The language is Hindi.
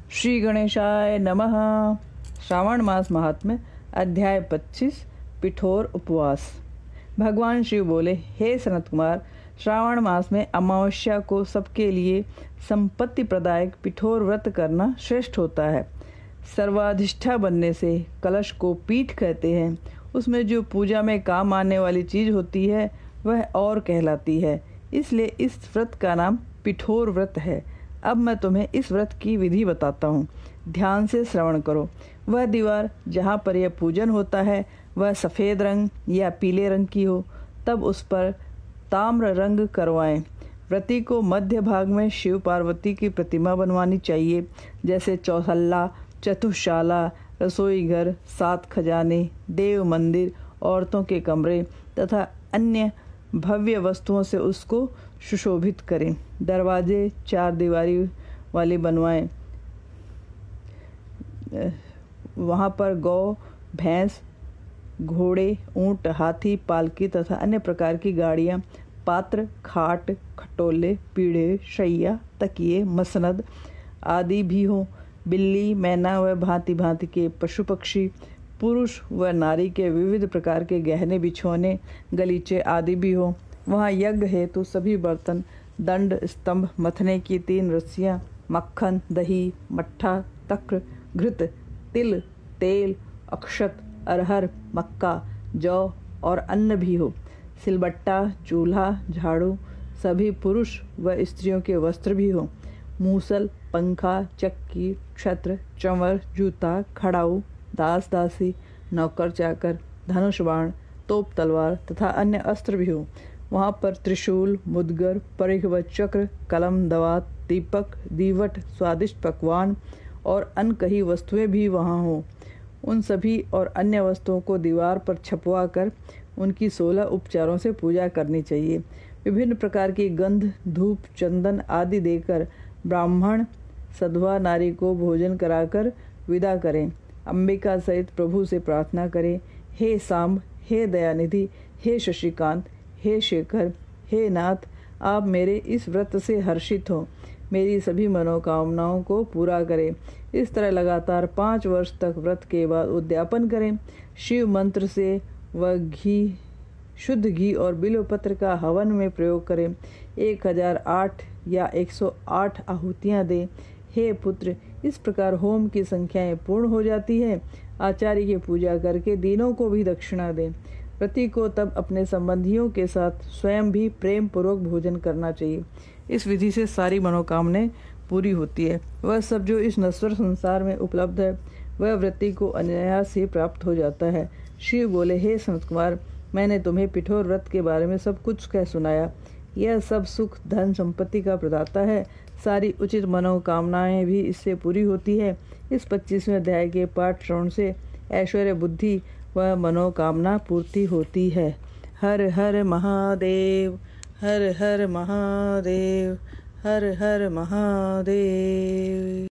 श्री गणेशाय नमः। श्रावण मास महात्म्य अध्याय 25 पिठोर उपवास। भगवान शिव बोले, हे सनत कुमार, श्रावण मास में अमावस्या को सबके लिए संपत्ति प्रदायक पिठोर व्रत करना श्रेष्ठ होता है। सर्वाधिष्ठा बनने से कलश को पीठ कहते हैं। उसमें जो पूजा में काम आने वाली चीज होती है वह और कहलाती है, इसलिए इस व्रत का नाम पिठोर व्रत है। अब मैं तुम्हें इस व्रत की विधि बताता हूँ, ध्यान से श्रवण करो। वह दीवार जहाँ पर यह पूजन होता है वह सफ़ेद रंग या पीले रंग की हो, तब उस पर ताम्र रंग करवाएं। व्रती को मध्य भाग में शिव पार्वती की प्रतिमा बनवानी चाहिए, जैसे चौसल्ला, चतुशाला, रसोई घर, 7 खजाने, देव मंदिर, औरतों के कमरे तथा अन्य भव्य वस्तुओं से उसको सुशोभित करें। दरवाजे 4 दीवारी वाले बनवाएं। वहाँ पर गौ, भैंस, घोड़े, ऊंट, हाथी, पालकी तथा अन्य प्रकार की गाड़ियाँ, पात्र, खाट, खटोले, पीढ़े, शैया, तकिए, मसनद आदि भी हों। बिल्ली, मैना व भांति भांति के पशु पक्षी, पुरुष व नारी के विविध प्रकार के गहने, बिछौने, गलीचे आदि भी हों। वहाँ यज्ञ हेतु सभी बर्तन, दंड, स्तंभ, मथने की 3 रस्सियाँ, मक्खन, दही, मट्ठा, तक्र, घृत, तिल, तेल, अक्षत, अरहर, मक्का, जौ और अन्न भी हो। सिलबट्टा, चूल्हा, झाड़ू, सभी पुरुष व स्त्रियों के वस्त्र भी हो। मूसल, पंखा, चक्की, छत्र, चंवर, जूता, खड़ाऊ, दास दासी, नौकर चाकर, धनुष बाण, तोप तलवार तथा अन्य अस्त्र भी हो। वहाँ पर त्रिशूल, मुदगर, परिघ व चक्र, कलम, दवात, दीपक, दीवट, स्वादिष्ट पकवान और अनकही वस्तुएं भी वहाँ हों। उन सभी और अन्य वस्तुओं को दीवार पर छपवा कर उनकी 16 उपचारों से पूजा करनी चाहिए। विभिन्न प्रकार की गंध, धूप, चंदन आदि देकर ब्राह्मण सधवा नारी को भोजन कराकर विदा करें। अंबिका सहित प्रभु से प्रार्थना करें, हे सांब, हे दयानिधि, हे शशिकांत, हे शेखर, हे नाथ, आप मेरे इस व्रत से हर्षित हो, मेरी सभी मनोकामनाओं को पूरा करें। इस तरह लगातार 5 वर्ष तक व्रत के बाद उद्यापन करें। शिव मंत्र से व घी, शुद्ध घी और बिल्वपत्र का हवन में प्रयोग करें। 1008 या 108 आहुतियाँ दें। हे पुत्र, इस प्रकार होम की संख्याएं पूर्ण हो जाती है। आचार्य की पूजा करके दीनों को भी दक्षिणा दें। व्रती को तब अपने संबंधियों के साथ स्वयं भी प्रेम पूर्वक भोजन करना चाहिए। इस विधि से सारी मनोकामनाएं पूरी होती है। वह सब जो इस नश्वर संसार में उपलब्ध है वह व्रती को अनायास ही प्राप्त हो जाता है। शिव बोले, हे सनत कुमार, मैंने तुम्हें पिठोर व्रत के बारे में सब कुछ कह सुनाया। यह सब सुख, धन, संपत्ति का प्रदाता है। सारी उचित मनोकामनाएं भी इससे पूरी होती है। इस 25वें अध्याय के पाठ श्रवण से ऐश्वर्य, बुद्धि व मनोकामना पूर्ति होती है। हर हर महादेव, हर हर महादेव, हर हर महादेव।